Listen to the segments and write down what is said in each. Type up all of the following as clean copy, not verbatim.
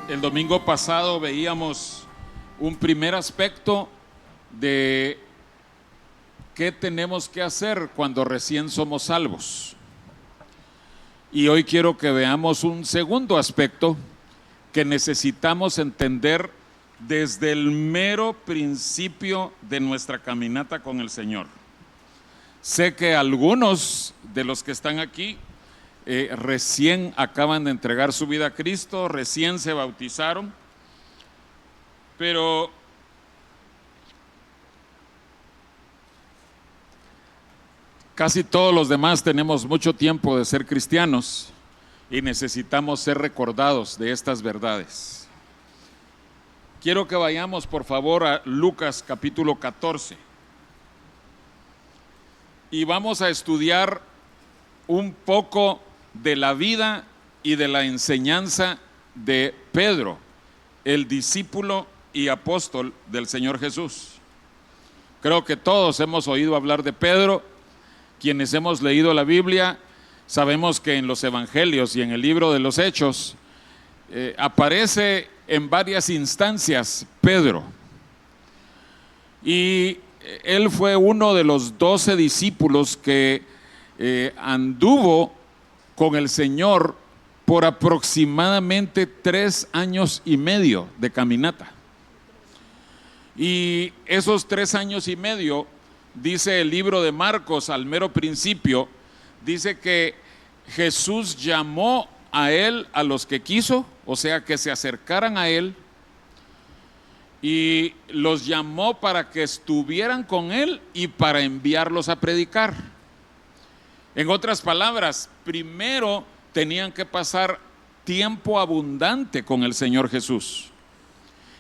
El domingo pasado veíamos un primer aspecto de qué tenemos que hacer cuando recién somos salvos. Y hoy quiero que veamos un segundo aspecto que necesitamos entender desde el mero principio de nuestra caminata con el Señor. Sé que algunos de los que están aquí recién acaban de entregar su vida a Cristo, recién se bautizaron, pero casi todos los demás tenemos mucho tiempo de ser cristianos y necesitamos ser recordados de estas verdades. Quiero que vayamos por favor a Lucas capítulo 14 y vamos a estudiar un poco de la vida y de la enseñanza de Pedro, el discípulo y apóstol del Señor Jesús. Creo que todos hemos oído hablar de Pedro. Quienes hemos leído la Biblia sabemos que en los evangelios y en el libro de los Hechos aparece en varias instancias Pedro, y él fue uno de los 12 discípulos que anduvo con el Señor por aproximadamente 3 años y medio de caminata. Y esos 3 años y medio, dice el libro de Marcos al mero principio, dice que Jesús llamó a él a los que quiso, o sea, que se acercaran a él, y los llamó para que estuvieran con él y para enviarlos a predicar. En otras palabras, primero tenían que pasar tiempo abundante con el Señor Jesús.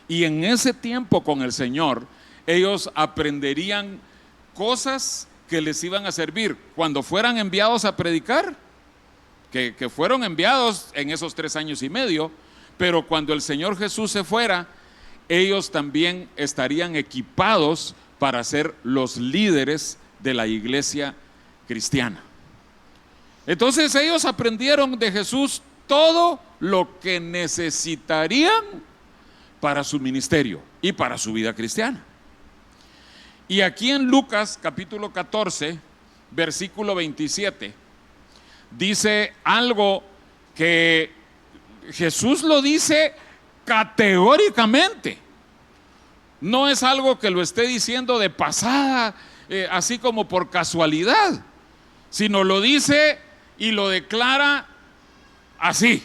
Y en ese tiempo con el Señor, ellos aprenderían cosas que les iban a servir cuando fueran enviados a predicar, que fueron enviados en esos 3 años y medio, pero cuando el Señor Jesús se fuera, ellos también estarían equipados para ser los líderes de la iglesia cristiana. Entonces ellos aprendieron de Jesús todo lo que necesitarían para su ministerio y para su vida cristiana. Y aquí en Lucas capítulo 14, versículo 27, dice algo que Jesús lo dice categóricamente. No es algo que lo esté diciendo de pasada, así como por casualidad, sino lo dice y lo declara así,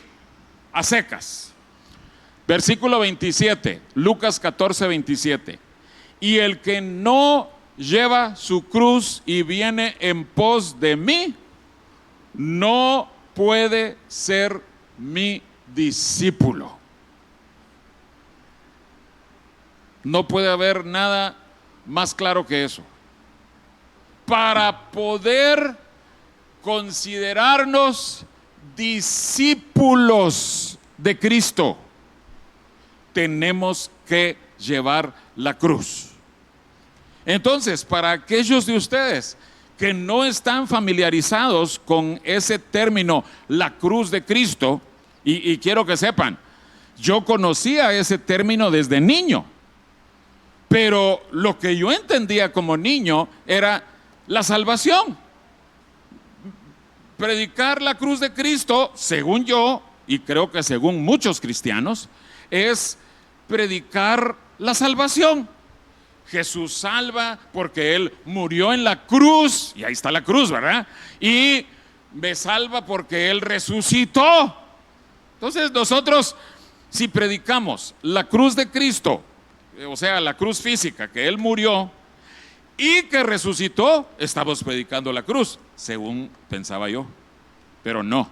a secas. Versículo 27, Lucas 14, 27. Y el que no lleva su cruz y viene en pos de mí, no puede ser mi discípulo. No puede haber nada más claro que eso. Para poder considerarnos discípulos de Cristo, tenemos que llevar la cruz. Entonces, para aquellos de ustedes que no están familiarizados con ese término, la cruz de Cristo, y quiero que sepan, yo conocía ese término desde niño, pero lo que yo entendía como niño era la salvación. Predicar la cruz de Cristo, según yo, y creo que según muchos cristianos, es predicar la salvación. Jesús salva porque Él murió en la cruz, y ahí está la cruz, ¿verdad? Y me salva porque Él resucitó. Entonces nosotros, si predicamos la cruz de Cristo, o sea, la cruz física, que Él murió y que resucitó, estamos predicando la cruz, según pensaba yo. Pero no,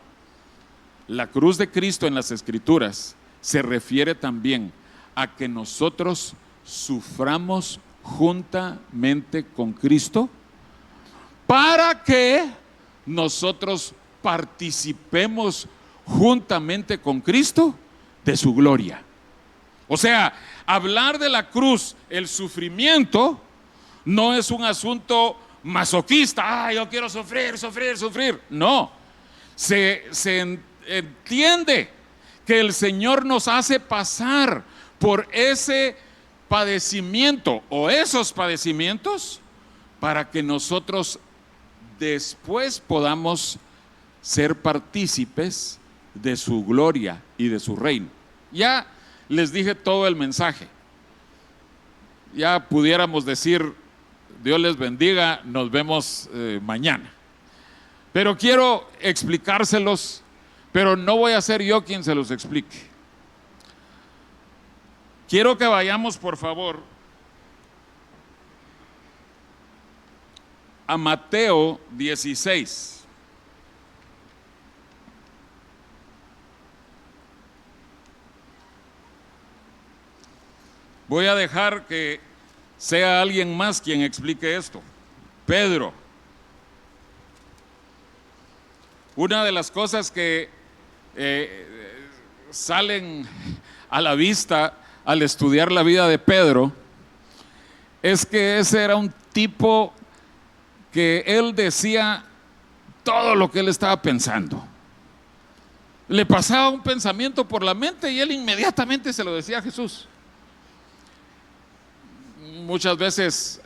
la cruz de Cristo en las Escrituras se refiere también a que nosotros suframos juntamente con Cristo para que nosotros participemos juntamente con Cristo de su gloria. O sea, hablar de la cruz, el sufrimiento, no es un asunto masoquista. Yo quiero sufrir, sufrir, sufrir. No, se entiende que el Señor nos hace pasar por ese padecimiento o esos padecimientos para que nosotros después podamos ser partícipes de su gloria y de su reino. Ya les dije todo el mensaje. Ya pudiéramos decir, Dios les bendiga, nos vemos mañana. Pero quiero explicárselos, pero no voy a ser yo quien se los explique. Quiero que vayamos, por favor, a Mateo 16. Voy a dejar que sea alguien más quien explique esto. Pedro. Una de las cosas que salen a la vista al estudiar la vida de Pedro es que ese era un tipo que él decía todo lo que él estaba pensando. Le pasaba un pensamiento por la mente y él inmediatamente se lo decía a Jesús. Muchas veces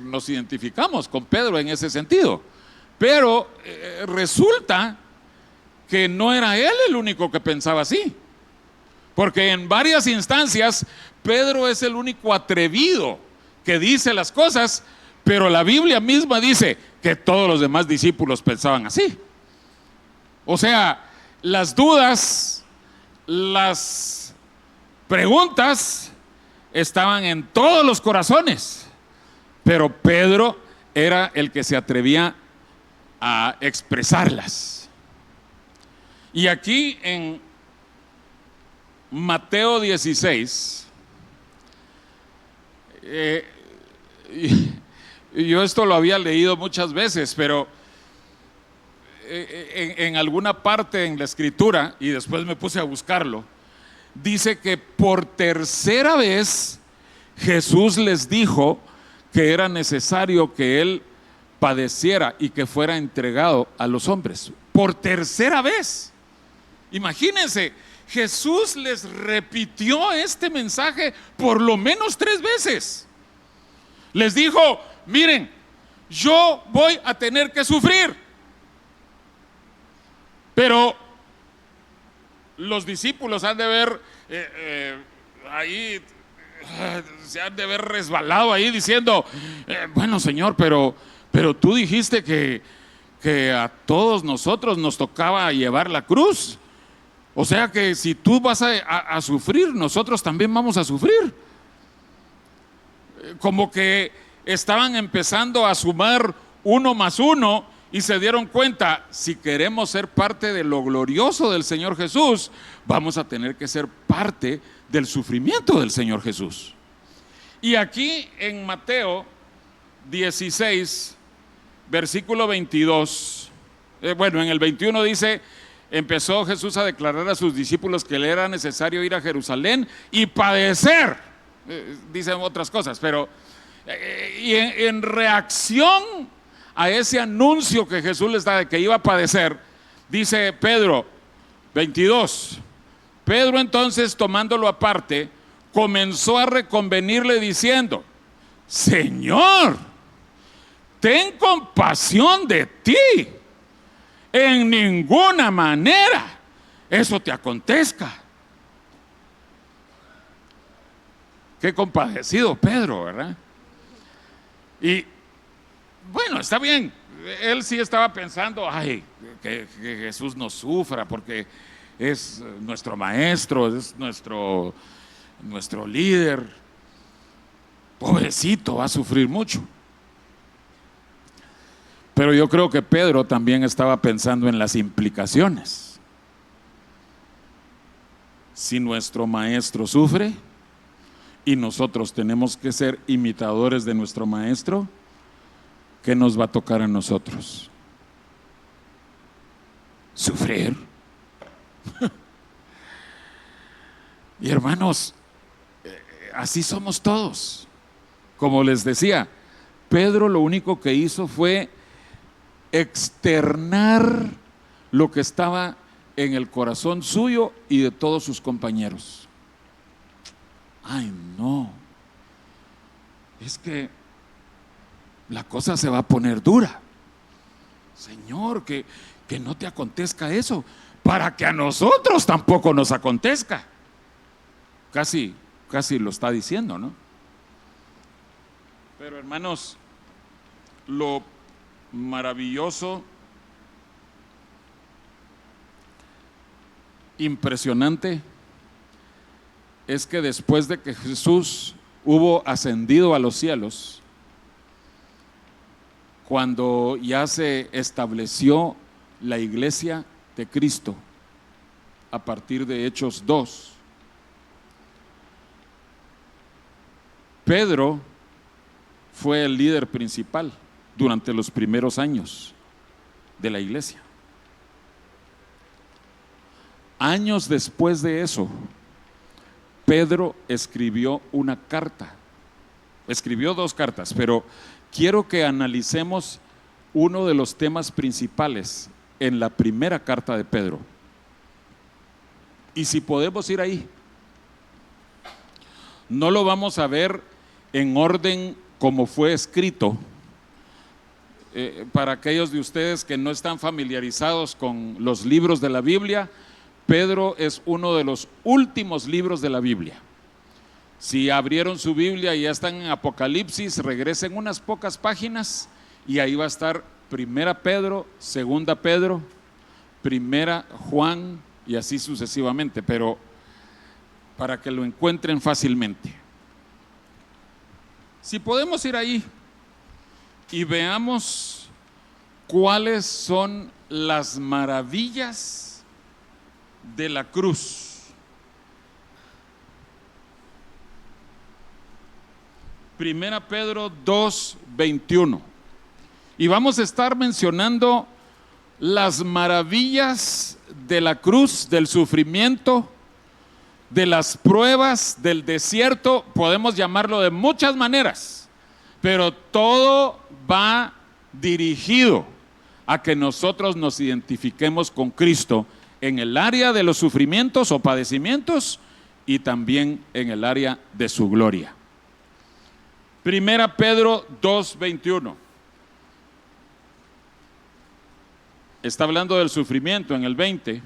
nos identificamos con Pedro en ese sentido, pero resulta que no era él el único que pensaba así, porque en varias instancias Pedro es el único atrevido que dice las cosas, pero la Biblia misma dice que todos los demás discípulos pensaban así. O sea, las dudas, las preguntas estaban en todos los corazones, pero Pedro era el que se atrevía a expresarlas. Y aquí en Mateo 16, yo esto lo había leído muchas veces, pero en alguna parte en la escritura, y después me puse a buscarlo, dice que por tercera vez Jesús les dijo que era necesario que él padeciera y que fuera entregado a los hombres. Por tercera vez. Imagínense, Jesús les repitió este mensaje por lo menos 3 veces. Les dijo, miren, yo voy a tener que sufrir. Pero los discípulos han de ver ahí, se han de ver resbalado ahí diciendo, bueno Señor, pero tú dijiste que a todos nosotros nos tocaba llevar la cruz. O sea que si tú vas a sufrir, nosotros también vamos a sufrir. Como que estaban empezando a sumar 1 más 1 y se dieron cuenta, si queremos ser parte de lo glorioso del Señor Jesús, vamos a tener que ser parte del sufrimiento del Señor Jesús. Y aquí en Mateo 16, versículo 22, bueno, en el 21 dice, empezó Jesús a declarar a sus discípulos que le era necesario ir a Jerusalén y padecer, dicen otras cosas, pero y en reacción a ese anuncio que Jesús les da de que iba a padecer, dice Pedro 22, Pedro entonces tomándolo aparte comenzó a reconvenirle diciendo, Señor, ten compasión de ti, en ninguna manera eso te acontezca. Qué compadecido Pedro, ¿verdad? Y bueno, está bien, él sí estaba pensando, ay, que Jesús no sufra porque es nuestro maestro, es nuestro líder. Pobrecito, va a sufrir mucho. Pero yo creo que Pedro también estaba pensando en las implicaciones. Si nuestro maestro sufre y nosotros tenemos que ser imitadores de nuestro maestro, ¿qué nos va a tocar a nosotros? Sufrir. Y hermanos, así somos todos. Como les decía, Pedro lo único que hizo fue externar lo que estaba en el corazón suyo y de todos sus compañeros. Ay, no, es que la cosa se va a poner dura. Señor, que no te acontezca eso, para que a nosotros tampoco nos acontezca. Casi lo está diciendo, ¿no? Pero hermanos, lo maravilloso, impresionante, es que después de que Jesús hubo ascendido a los cielos, cuando ya se estableció la iglesia de Cristo a partir de Hechos 2, Pedro fue el líder principal durante los primeros años de la iglesia. Años después de eso, Pedro escribió una carta. Escribió 2 cartas, pero quiero que analicemos uno de los temas principales en la primera carta de Pedro. Y si podemos ir ahí, no lo vamos a ver en orden como fue escrito. Para aquellos de ustedes que no están familiarizados con los libros de la Biblia, Pedro es uno de los últimos libros de la Biblia. Si abrieron su Biblia y ya están en Apocalipsis, regresen unas pocas páginas y ahí va a estar Primera Pedro, Segunda Pedro, Primera Juan y así sucesivamente, pero para que lo encuentren fácilmente. Si podemos ir ahí y veamos cuáles son las maravillas de la cruz. Primera Pedro 2:21. Y vamos a estar mencionando las maravillas de la cruz, del sufrimiento, de las pruebas, del desierto. Podemos llamarlo de muchas maneras, pero todo va dirigido a que nosotros nos identifiquemos con Cristo en el área de los sufrimientos o padecimientos y también en el área de su gloria. Primera Pedro 2:21. Está hablando del sufrimiento en el 20.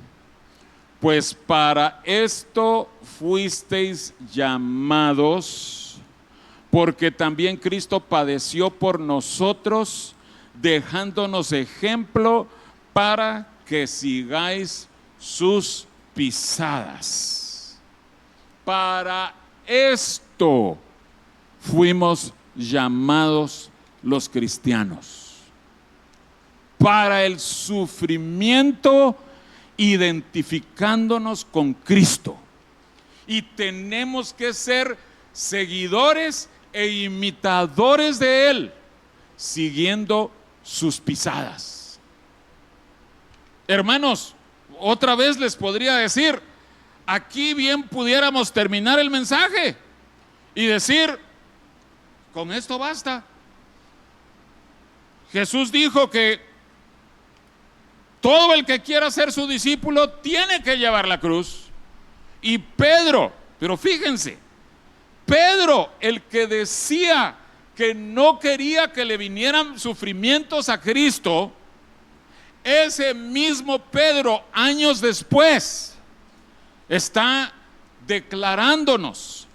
Pues para esto fuisteis llamados, porque también Cristo padeció por nosotros, dejándonos ejemplo para que sigáis sus pisadas. Para esto fuimos llamados los cristianos, para el sufrimiento, identificándonos con Cristo. Y tenemos que ser seguidores e imitadores de Él, siguiendo sus pisadas. Hermanos, otra vez les podría decir, aquí bien pudiéramos terminar el mensaje y decir, con esto basta. Jesús dijo que todo el que quiera ser su discípulo tiene que llevar la cruz. Y Pedro, pero fíjense, Pedro, el que decía que no quería que le vinieran sufrimientos a Cristo, ese mismo Pedro, años después, está declarándonos: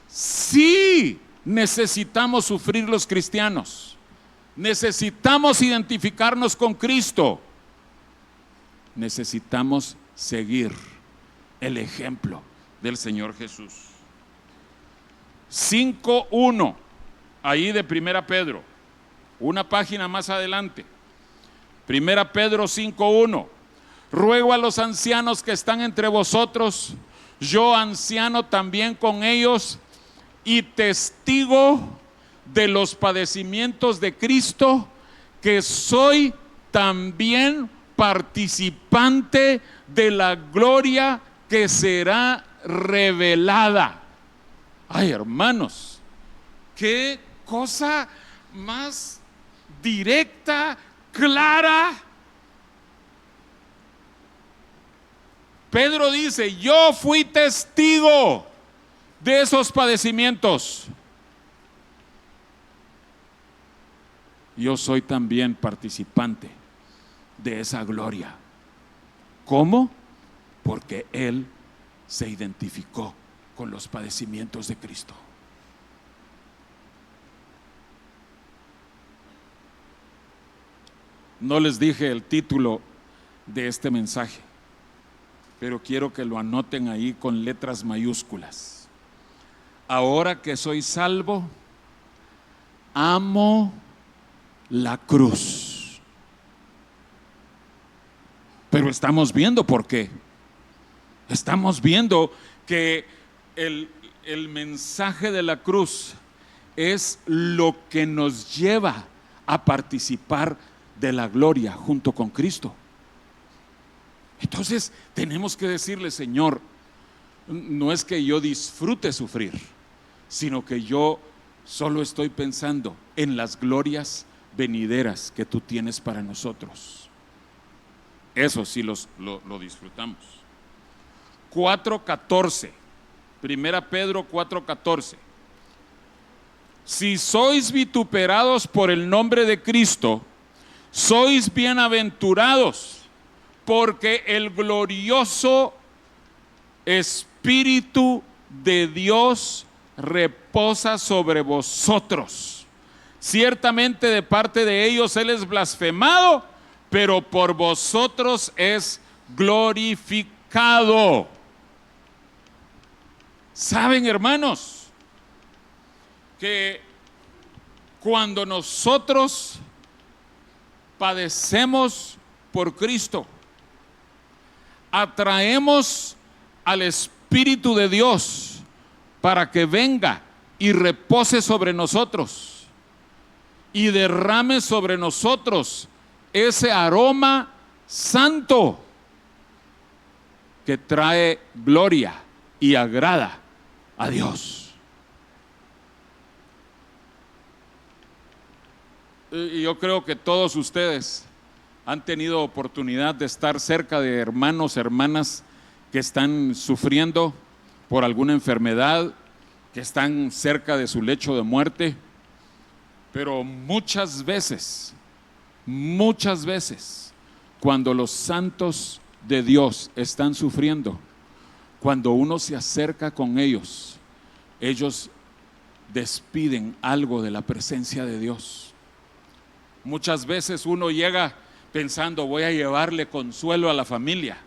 sí, necesitamos sufrir los cristianos, necesitamos identificarnos con Cristo, necesitamos seguir el ejemplo del Señor Jesús. 5:1, ahí de Primera Pedro, una página más adelante. Primera Pedro 5:1. Ruego a los ancianos que están entre vosotros, yo anciano también con ellos y testigo de los padecimientos de Cristo, que soy también participante de la gloria que será revelada. Ay, hermanos, qué cosa más directa, clara. Pedro dice: yo fui testigo de esos padecimientos. Yo soy también participante de esa gloria. ¿Cómo? Porque Él se identificó con los padecimientos de Cristo. No les dije el título de este mensaje, pero quiero que lo anoten ahí con letras mayúsculas. Ahora que soy salvo, amo la cruz. Pero estamos viendo por qué. Estamos viendo que el mensaje de la cruz es lo que nos lleva a participar de la gloria junto con Cristo. Entonces tenemos que decirle: Señor, no es que yo disfrute sufrir, sino que yo solo estoy pensando en las glorias venideras que tú tienes para nosotros. Eso sí lo disfrutamos. 4:14, Primera Pedro 4:14. Si sois vituperados por el nombre de Cristo, sois bienaventurados, porque el glorioso Espíritu de Dios reposa sobre vosotros. Ciertamente de parte de ellos Él es blasfemado, pero por vosotros es glorificado. ¿Saben, hermanos, que cuando nosotros padecemos por Cristo, atraemos al Espíritu de Dios para que venga y repose sobre nosotros y derrame sobre nosotros ese aroma santo que trae gloria y agrada a Dios? Y yo creo que todos ustedes han tenido oportunidad de estar cerca de hermanos, hermanas que están sufriendo por alguna enfermedad, que están cerca de su lecho de muerte. Pero muchas veces, cuando los santos de Dios están sufriendo, cuando uno se acerca con ellos, ellos despiden algo de la presencia de Dios. Muchas veces uno llega pensando: voy a llevarle consuelo a la familia.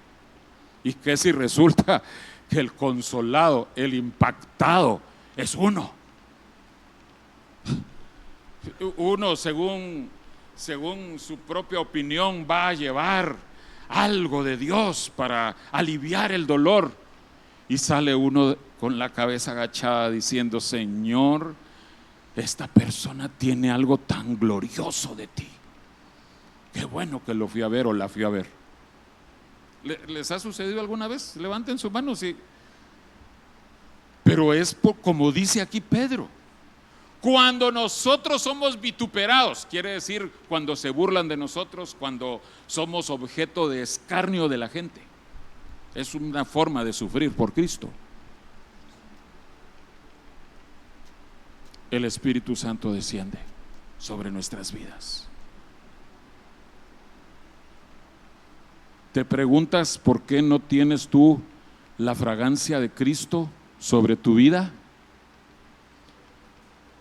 ¿Y qué si resulta que el consolado, el impactado, es uno? Uno, según su propia opinión, va a llevar algo de Dios para aliviar el dolor, y sale uno con la cabeza agachada diciendo: Señor, esta persona tiene algo tan glorioso de ti. Qué bueno que lo fui a ver o la fui a ver. ¿Les ha sucedido alguna vez? Levanten sus manos. Pero es como dice aquí Pedro: cuando nosotros somos vituperados, quiere decir cuando se burlan de nosotros, cuando somos objeto de escarnio de la gente. Es una forma de sufrir por Cristo. El Espíritu Santo desciende sobre nuestras vidas. ¿Te preguntas por qué no tienes tú la fragancia de Cristo sobre tu vida?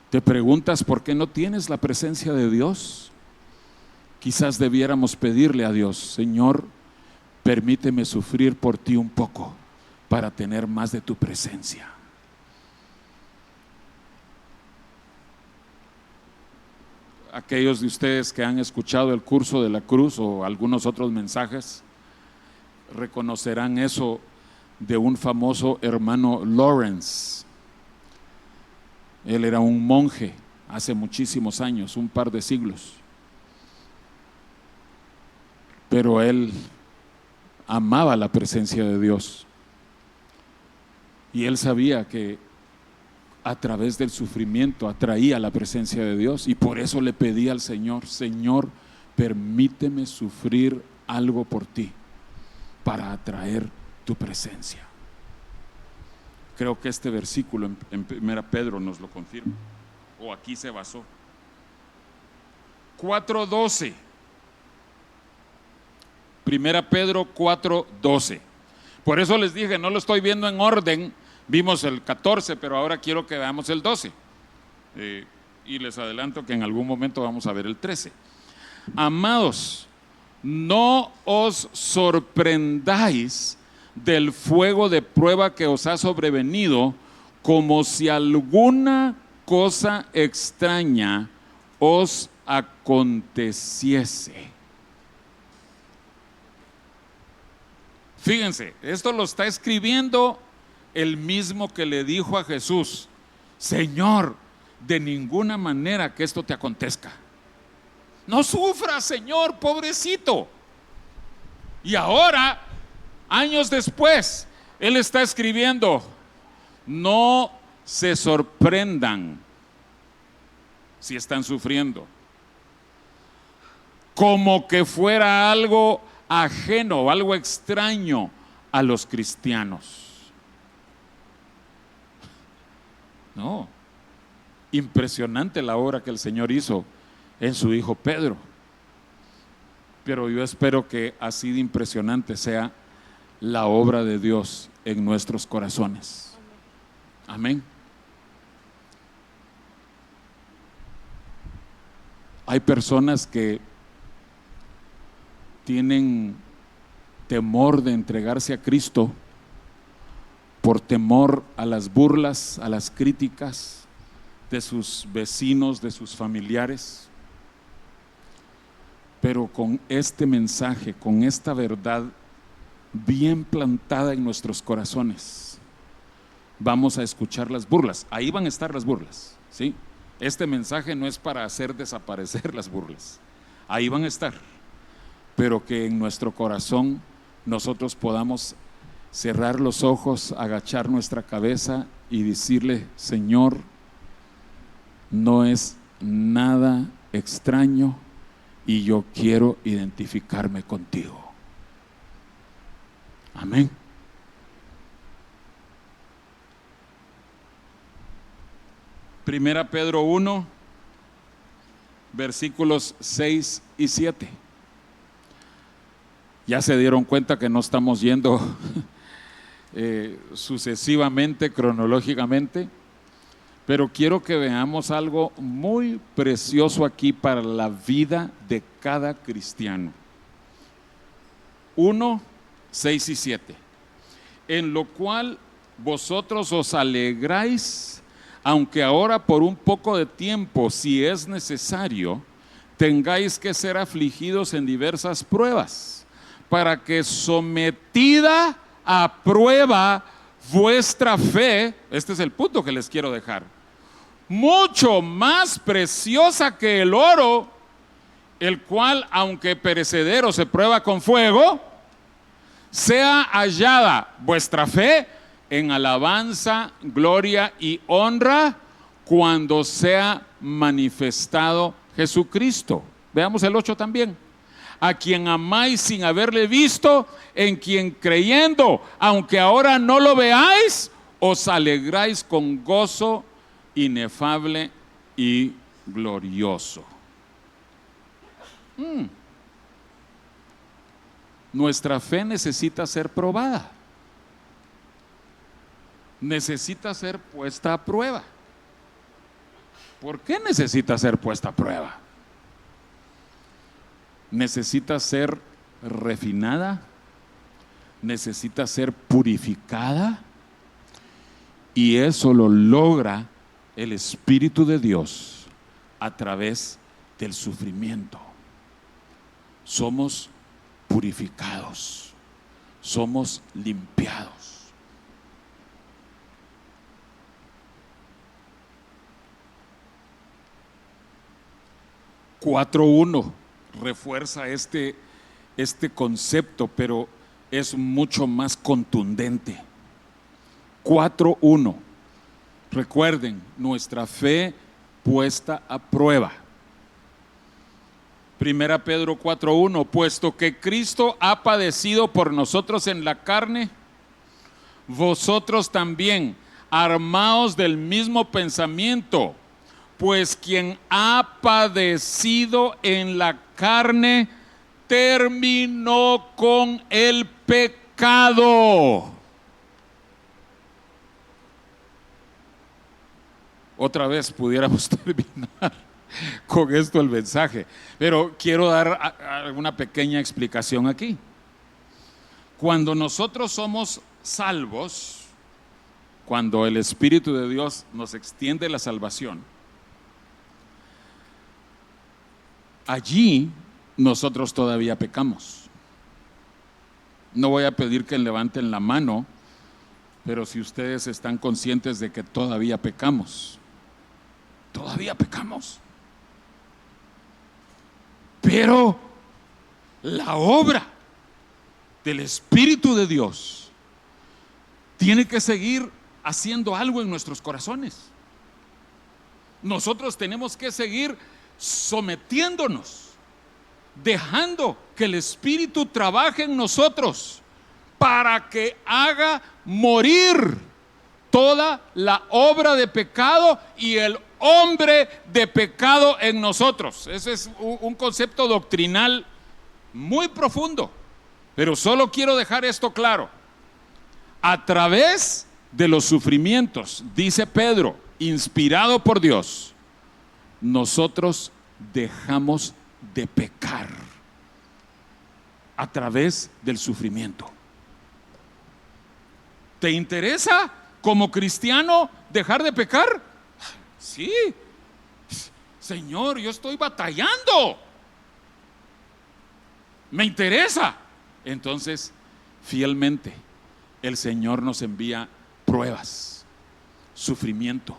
¿Te preguntas por qué no tienes la presencia de Dios? Quizás debiéramos pedirle a Dios: Señor, permíteme sufrir por ti un poco para tener más de tu presencia. Aquellos de ustedes que han escuchado el curso de la cruz o algunos otros mensajes reconocerán eso de un famoso hermano Lawrence. Él era un monje hace muchísimos años, un par de siglos, pero él amaba la presencia de Dios, y él sabía que a través del sufrimiento atraía la presencia de Dios, y por eso le pedía al Señor: Señor, permíteme sufrir algo por ti para atraer tu presencia. Creo que este versículo en 1 Pedro nos lo confirma, o aquí se basó. 4:12. 1 Pedro 4:12. Por eso les dije, no lo estoy viendo en orden. Vimos el 14, pero ahora quiero que veamos el 12. Y les adelanto que en algún momento vamos a ver el 13. Amados, no os sorprendáis del fuego de prueba que os ha sobrevenido, como si alguna cosa extraña os aconteciese. Fíjense, esto lo está escribiendo el mismo que le dijo a Jesús: Señor, de ninguna manera que esto te acontezca. No sufras, Señor, pobrecito. Y ahora, años después, Él está escribiendo: no se sorprendan si están sufriendo, como que fuera algo ajeno, algo extraño a los cristianos. No, impresionante la obra que el Señor hizo en su hijo Pedro, pero yo espero que así de impresionante sea la obra de Dios en nuestros corazones. Amén. Hay personas que tienen temor de entregarse a Cristo por temor a las burlas, a las críticas de sus vecinos, de sus familiares. Pero con este mensaje, con esta verdad bien plantada en nuestros corazones, vamos a escuchar las burlas. Ahí van a estar las burlas, ¿sí? Este mensaje no es para hacer desaparecer las burlas, ahí van a estar, pero que en nuestro corazón nosotros podamos cerrar los ojos, agachar nuestra cabeza y decirle: Señor, no es nada extraño y yo quiero identificarme contigo. Amén. Primera Pedro 1, versículos 6 y 7. Ya se dieron cuenta que no estamos yendo sucesivamente, cronológicamente, pero quiero que veamos algo muy precioso aquí para la vida de cada cristiano. 1, 6 y 7. En lo cual vosotros os alegráis, aunque ahora por un poco de tiempo, si es necesario, tengáis que ser afligidos en diversas pruebas, para que sometida a prueba vuestra fe, este es el punto que les quiero dejar, mucho más preciosa que el oro, el cual, aunque perecedero, se prueba con fuego, sea hallada vuestra fe en alabanza, gloria y honra cuando sea manifestado Jesucristo. Veamos el 8 también. A quien amáis sin haberle visto, en quien creyendo, aunque ahora no lo veáis, os alegráis con gozo inefable y glorioso. Nuestra fe necesita ser probada, necesita ser puesta a prueba. ¿Por qué necesita ser puesta a prueba? Necesita ser refinada, necesita ser purificada, y eso lo logra el Espíritu de Dios a través del sufrimiento. Somos purificados, somos limpiados. (4:1) refuerza este concepto, pero es mucho más contundente. 4:1. Recuerden, nuestra fe puesta a prueba. Primera Pedro 4:1, puesto que Cristo ha padecido por nosotros en la carne, vosotros también, armaos del mismo pensamiento, pues quien ha padecido en la carne, terminó con el pecado. Otra vez pudiéramos terminar con esto el mensaje, pero quiero dar una pequeña explicación aquí. Cuando nosotros somos salvos, cuando el Espíritu de Dios nos extiende la salvación, allí nosotros todavía pecamos. No voy a pedir que levanten la mano, pero si ustedes están conscientes de que todavía pecamos, pero la obra del Espíritu de Dios tiene que seguir haciendo algo en nuestros corazones. Nosotros tenemos que seguir sometiéndonos, dejando que el Espíritu trabaje en nosotros para que haga morir toda la obra de pecado y el hombre de pecado en nosotros. Ese es un concepto doctrinal muy profundo, pero solo quiero dejar esto claro. A través de los sufrimientos, dice Pedro, inspirado por Dios, nosotros dejamos de pecar a través del sufrimiento. ¿Te interesa como cristiano dejar de pecar? Sí, Señor, yo estoy batallando, me interesa. Entonces, fielmente, el Señor nos envía pruebas, sufrimiento,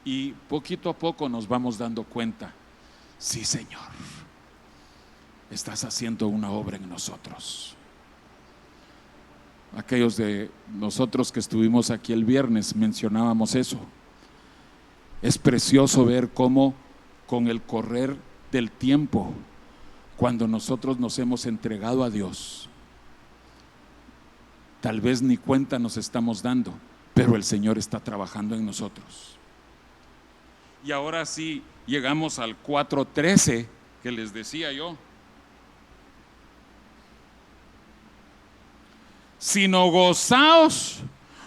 y poquito a poco nos vamos dando cuenta, sí, Señor, estás haciendo una obra en nosotros. Aquellos de nosotros que estuvimos aquí el viernes mencionábamos eso. Es precioso ver cómo con el correr del tiempo, cuando nosotros nos hemos entregado a Dios, tal vez ni cuenta nos estamos dando, pero el Señor está trabajando en nosotros. Y ahora sí llegamos al 4:13 que les decía yo. Sino gozaos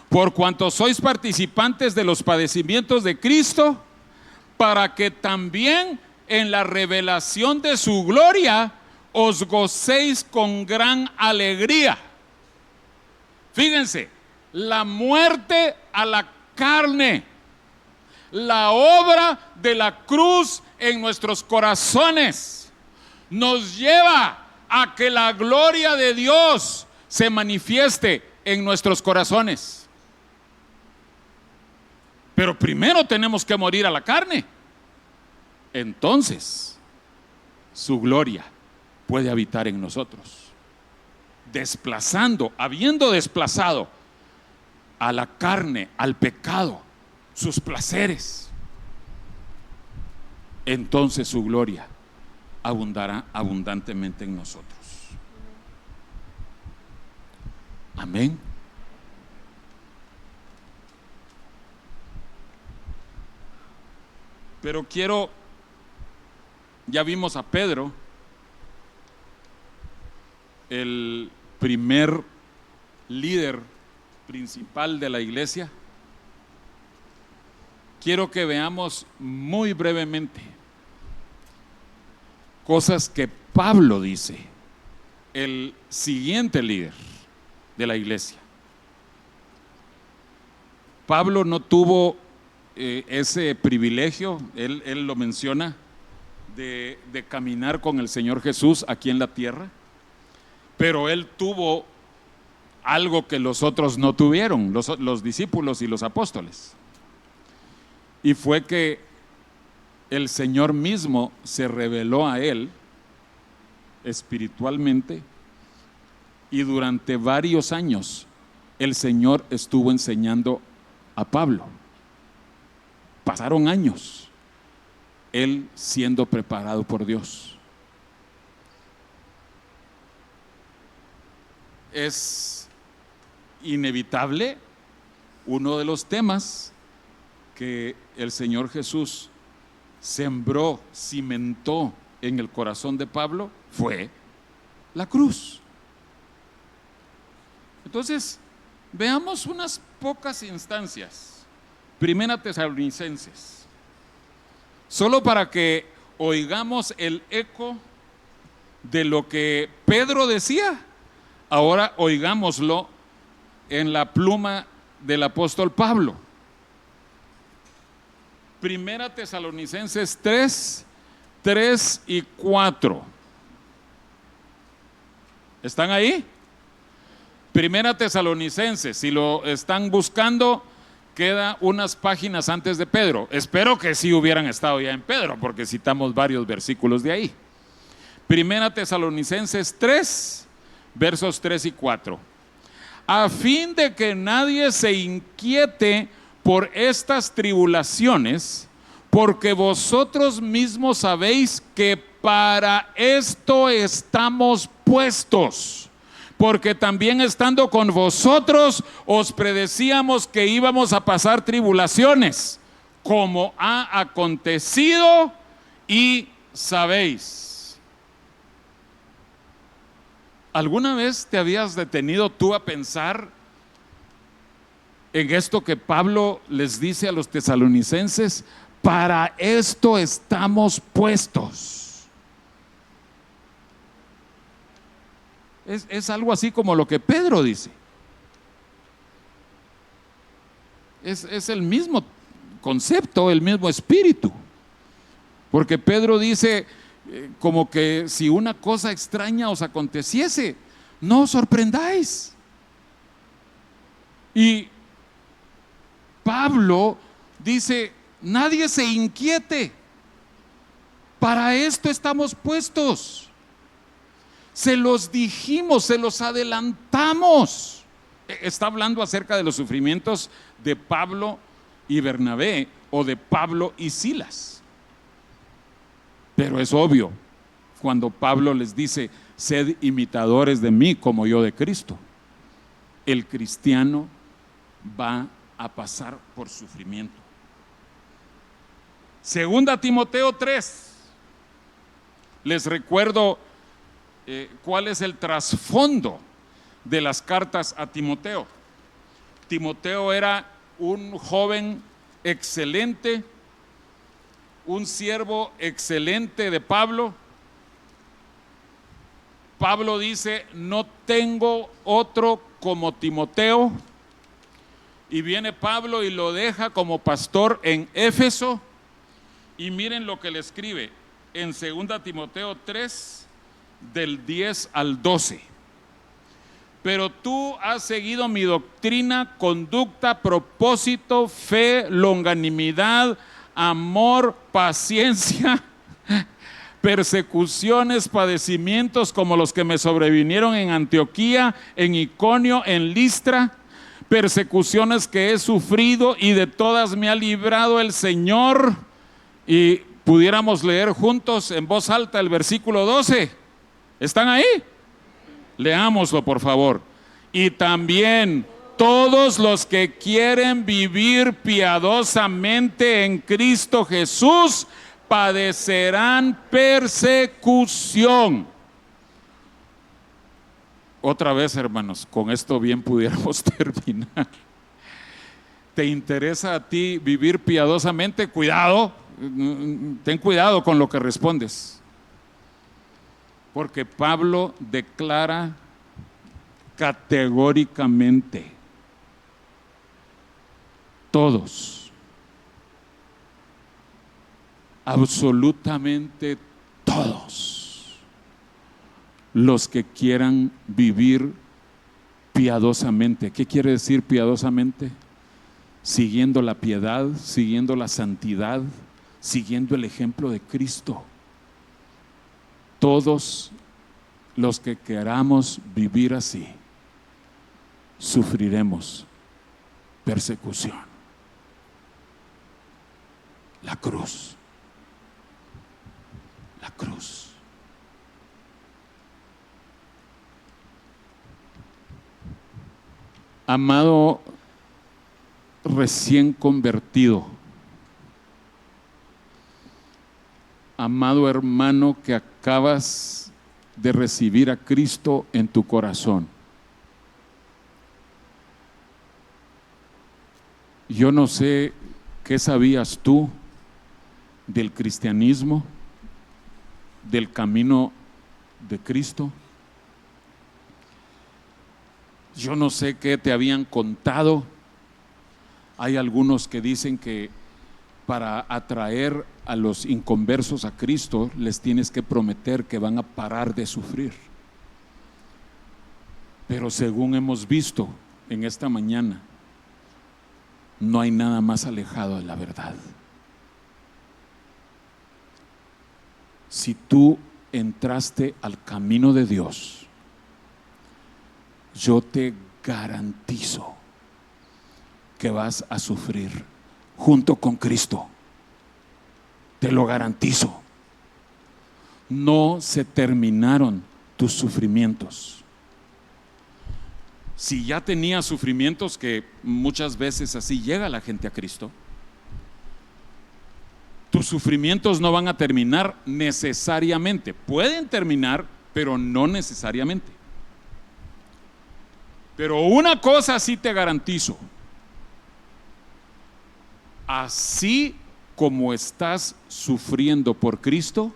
por cuanto sois participantes de los padecimientos de Cristo, para que también en la revelación de su gloria os gocéis con gran alegría. Fíjense, la muerte a la carne, la obra de la cruz en nuestros corazones, nos lleva a que la gloria de Dios se manifieste en nuestros corazones. Pero primero tenemos que morir a la carne. Entonces, su gloria puede habitar en nosotros, desplazando, habiendo desplazado a la carne, al pecado, sus placeres. Entonces su gloria abundará abundantemente en nosotros. Amén. Pero ya vimos a Pedro, el primer líder principal de la iglesia. Quiero que veamos muy brevemente cosas que Pablo dice, el siguiente líder de la iglesia. Pablo no tuvo ese privilegio, él lo menciona, de caminar con el Señor Jesús aquí en la tierra, pero él tuvo algo que los otros no tuvieron, los discípulos y los apóstoles, y fue que el Señor mismo se reveló a él espiritualmente, y durante varios años el Señor estuvo enseñando a Pablo. Pasaron años él siendo preparado por Dios. Es inevitable, uno de los temas que el Señor Jesús sembró, cimentó en el corazón de Pablo fue la cruz. Entonces, veamos unas pocas instancias. Primera Tesalonicenses, solo para que oigamos el eco de lo que Pedro decía. Ahora oigámoslo en la pluma del apóstol Pablo. Primera Tesalonicenses 3, 3 y 4. ¿Están ahí? Primera Tesalonicenses, si lo están buscando, queda unas páginas antes de Pedro. Espero que sí hubieran estado ya en Pedro, porque citamos varios versículos de ahí. Primera Tesalonicenses 3, versos 3 y 4. A fin de que nadie se inquiete por estas tribulaciones, porque vosotros mismos sabéis que para esto estamos puestos. Porque también estando con vosotros os predecíamos que íbamos a pasar tribulaciones, como ha acontecido y sabéis. ¿Alguna vez te habías detenido tú a pensar en esto que Pablo les dice a los tesalonicenses? Para esto estamos puestos. Es algo así como lo que Pedro dice. Es el mismo concepto, el mismo espíritu. Porque Pedro dice como que si una cosa extraña os aconteciese, no os sorprendáis. Y Pablo dice, nadie se inquiete. Para esto estamos puestos. Se los dijimos, se los adelantamos. Está hablando acerca de los sufrimientos de Pablo y Bernabé, o de Pablo y Silas. Pero es obvio, cuando Pablo les dice, sed imitadores de mí como yo de Cristo. El cristiano va a pasar por sufrimiento. Segunda Timoteo 3. Les recuerdo cuál es el trasfondo de las cartas a Timoteo. Timoteo era un joven excelente, un siervo excelente de Pablo. Pablo dice, no tengo otro como Timoteo. Y viene Pablo y lo deja como pastor en Éfeso. Y miren lo que le escribe en 2 Timoteo 3, del 10 al 12. Pero tú has seguido mi doctrina, conducta, propósito, fe, longanimidad, amor, paciencia, persecuciones, padecimientos como los que me sobrevinieron en Antioquía, en Iconio, en Listra, persecuciones que he sufrido y de todas me ha librado el Señor. Y pudiéramos leer juntos en voz alta el versículo 12. ¿Están ahí? Leámoslo, por favor. Y también todos los que quieren vivir piadosamente en Cristo Jesús padecerán persecución. Otra vez, hermanos, con esto bien pudiéramos terminar. ¿Te interesa a ti vivir piadosamente? Cuidado, ten cuidado con lo que respondes. Porque Pablo declara categóricamente, todos, absolutamente todos, los que quieran vivir piadosamente. ¿Qué quiere decir piadosamente? Siguiendo la piedad, siguiendo la santidad, siguiendo el ejemplo de Cristo. Todos los que queramos vivir así, sufriremos persecución. La cruz. La cruz. Amado recién convertido, amado hermano que acabas de recibir a Cristo en tu corazón, yo no sé qué sabías tú del cristianismo, del camino de Cristo. Yo no sé qué te habían contado. Hay algunos que dicen que para atraer a los inconversos a Cristo les tienes que prometer que van a parar de sufrir. Pero según hemos visto en esta mañana, no hay nada más alejado de la verdad. Si tú entraste al camino de Dios, yo te garantizo que vas a sufrir junto con Cristo. Te lo garantizo. No se terminaron tus sufrimientos. Si ya tenías sufrimientos, que muchas veces así llega la gente a Cristo, tus sufrimientos no van a terminar necesariamente. Pueden terminar, pero no necesariamente. Pero una cosa sí te garantizo: así como estás sufriendo por Cristo,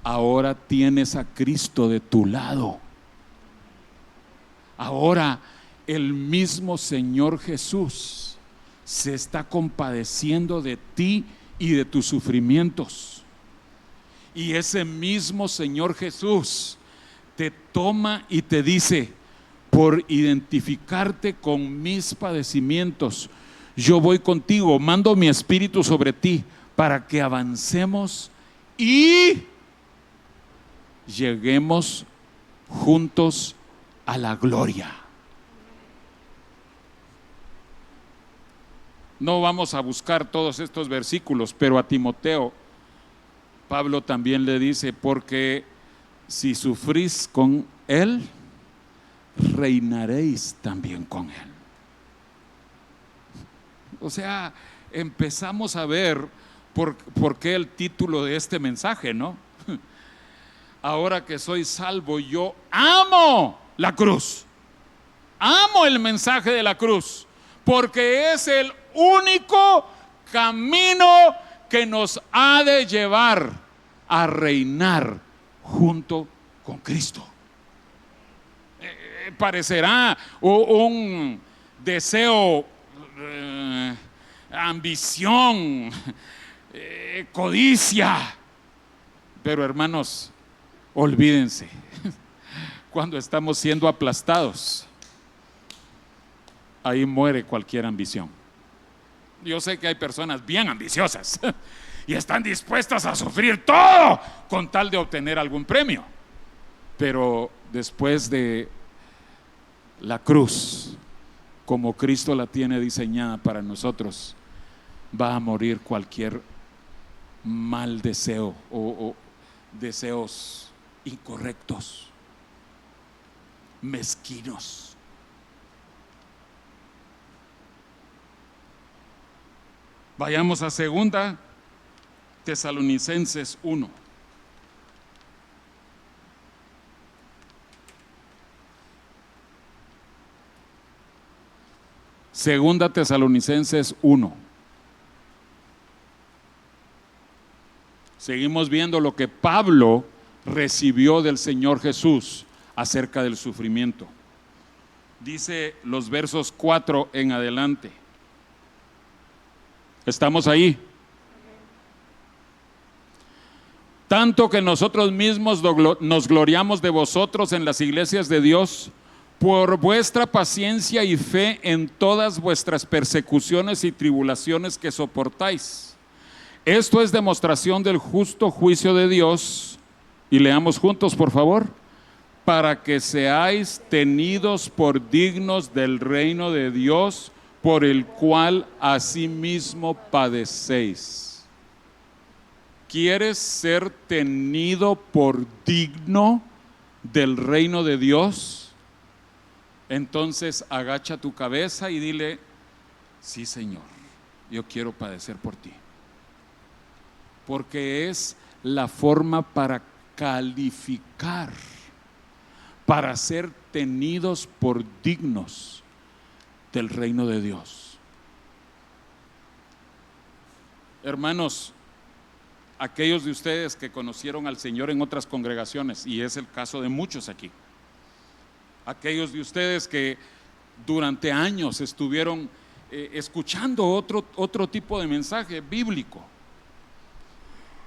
ahora tienes a Cristo de tu lado. Ahora el mismo Señor Jesús se está compadeciendo de ti y de tus sufrimientos. Y ese mismo Señor Jesús te toma y te dice: por identificarte con mis padecimientos, yo voy contigo, mando mi espíritu sobre ti para que avancemos y lleguemos juntos a la gloria. No vamos a buscar todos estos versículos, pero a Timoteo, Pablo también le dice: porque si sufrís con él, reinaréis también con él. O sea, empezamos a ver por qué el título de este mensaje, ¿no? Ahora que soy salvo, yo amo la cruz, amo el mensaje de la cruz, porque es el único camino que nos ha de llevar a reinar junto con Cristo. Parecerá un deseo, ambición, codicia, pero hermanos, olvídense, cuando estamos siendo aplastados, ahí muere cualquier ambición. Yo sé que hay personas bien ambiciosas y están dispuestas a sufrir todo con tal de obtener algún premio, pero después de la cruz, como Cristo la tiene diseñada para nosotros, va a morir cualquier mal deseo o deseos incorrectos, mezquinos. Vayamos a 2 Tesalonicenses 1. Segunda Tesalonicenses 1. Seguimos viendo lo que Pablo recibió del Señor Jesús acerca del sufrimiento. Dice los versos 4 en adelante. ¿Estamos ahí? Tanto que nosotros mismos nos gloriamos de vosotros en las iglesias de Dios, por vuestra paciencia y fe en todas vuestras persecuciones y tribulaciones que soportáis. Esto es demostración del justo juicio de Dios, y leamos juntos por favor, para que seáis tenidos por dignos del reino de Dios, por el cual asimismo padecéis. ¿Quieres ser tenido por digno del reino de Dios? entonces agacha tu cabeza y dile: sí, Señor, yo quiero padecer por ti. Porque es la forma para calificar, para ser tenidos por dignos del reino de Dios. Hermanos, aquellos de ustedes que conocieron al Señor en otras congregaciones, y es el caso de muchos aquí, aquellos de ustedes que durante años estuvieron escuchando otro tipo de mensaje bíblico,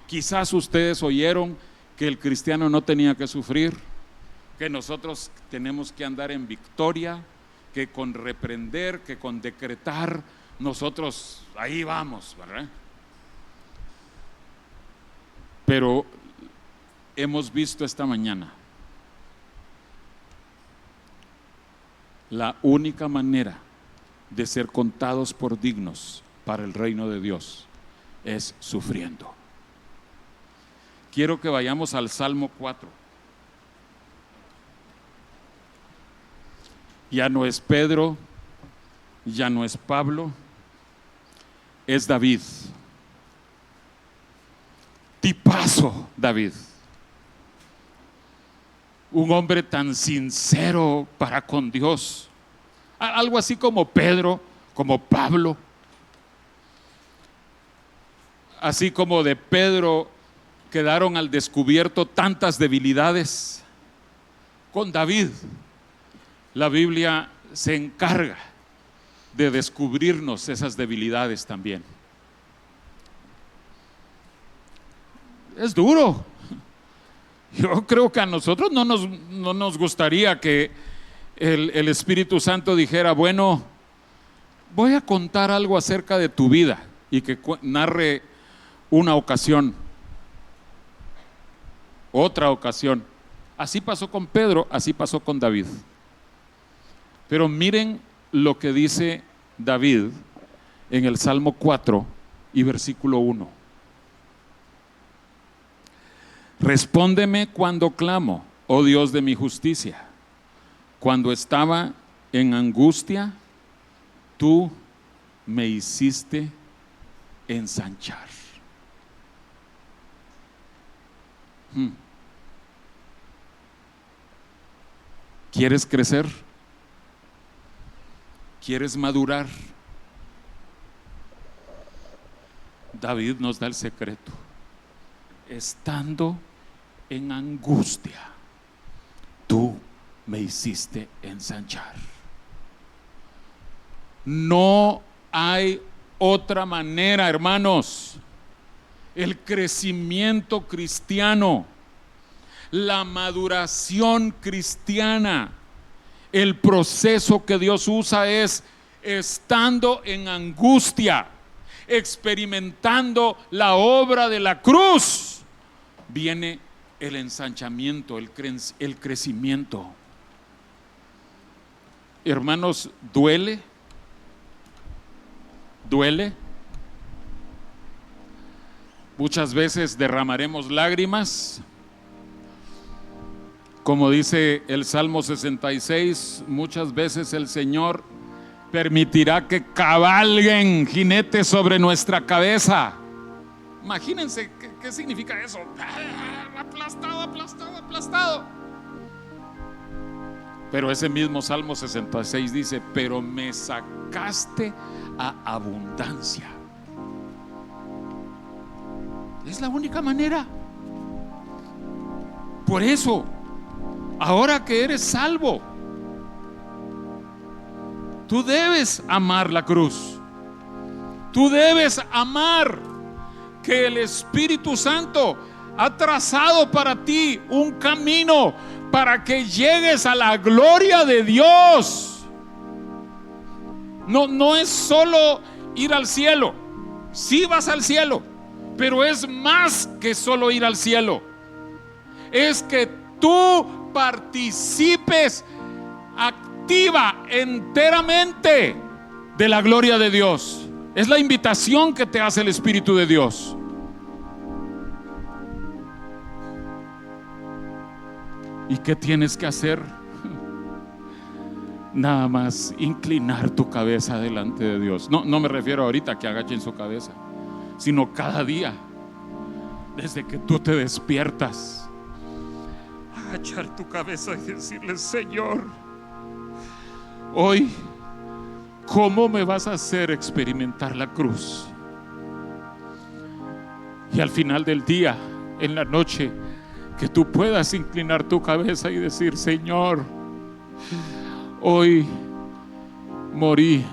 quizás ustedes oyeron que el cristiano no tenía que sufrir, que nosotros tenemos que andar en victoria, que con reprender, que con decretar, nosotros ahí vamos, ¿verdad? Pero hemos visto esta mañana la única manera de ser contados por dignos para el reino de Dios es sufriendo. Quiero que vayamos al Salmo 4. Ya no es Pedro, ya no es Pablo, es David. Tipazo David. Un hombre tan sincero para con Dios. Algo así como Pedro, como Pablo. Así como de Pedro quedaron al descubierto tantas debilidades, con David la Biblia se encarga de descubrirnos esas debilidades también. Es duro. Yo creo que a nosotros no nos gustaría que el Espíritu Santo dijera: bueno, voy a contar algo acerca de tu vida, y que narre una ocasión, otra ocasión. Así pasó con Pedro, así pasó con David. Pero miren lo que dice David en el Salmo 4 y versículo 1. Respóndeme cuando clamo, oh Dios de mi justicia. Cuando estaba en angustia, tú me hiciste ensanchar. ¿Quieres crecer? ¿Quieres madurar? David nos da el secreto. Estando en angustia, tú me hiciste ensanchar. No hay otra manera, hermanos. El crecimiento cristiano, la maduración cristiana, el proceso que Dios usa es estando en angustia, experimentando la obra de la cruz. Viene el ensanchamiento, el crecimiento. Hermanos, duele. Muchas veces derramaremos lágrimas. Como dice el Salmo 66, muchas veces el Señor permitirá que cabalguen jinetes sobre nuestra cabeza. Imagínense qué significa eso. Aplastado. Pero ese mismo Salmo 66 dice: pero me sacaste a abundancia. Es la única manera. Por eso, ahora que eres salvo, tú debes amar la cruz. Tú debes amar que el Espíritu Santo ha trazado para ti un camino para que llegues a la gloria de Dios. No es solo ir al cielo. Sí vas al cielo, pero es más que solo ir al cielo. Es que tú participes activa, enteramente de la gloria de Dios. Es la invitación que te hace el Espíritu de Dios. ¿Y qué tienes que hacer? nada más inclinar tu cabeza delante de Dios. No me refiero ahorita a que agachen su cabeza, sino cada día, desde que tú te despiertas, agachar tu cabeza y decirle: Señor, hoy, ¿cómo me vas a hacer experimentar la cruz? Y al final del día, en la noche, que tú puedas inclinar tu cabeza y decir: Señor, hoy morí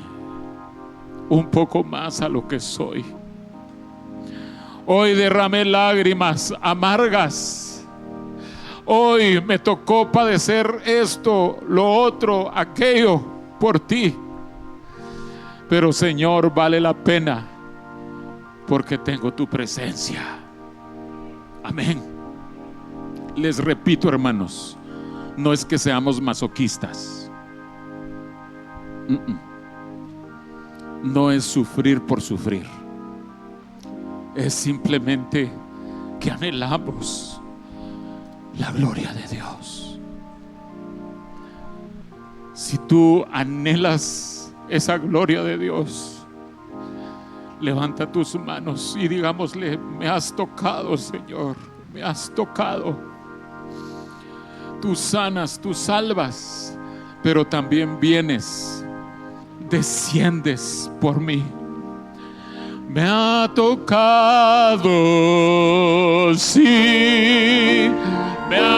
un poco más a lo que soy. Hoy derramé lágrimas amargas. Hoy me tocó padecer esto, lo otro, aquello por ti. Pero Señor, vale la pena porque tengo tu presencia. Amén. Les repito, hermanos, no es que seamos masoquistas. No es sufrir por sufrir. Es simplemente que anhelamos la gloria de Dios. Si tú anhelas esa gloria de Dios, levanta tus manos y digámosle: me has tocado, Señor, me has tocado. Tú sanas, tú salvas, pero también vienes, desciendes por mí. Me ha tocado, sí, me ha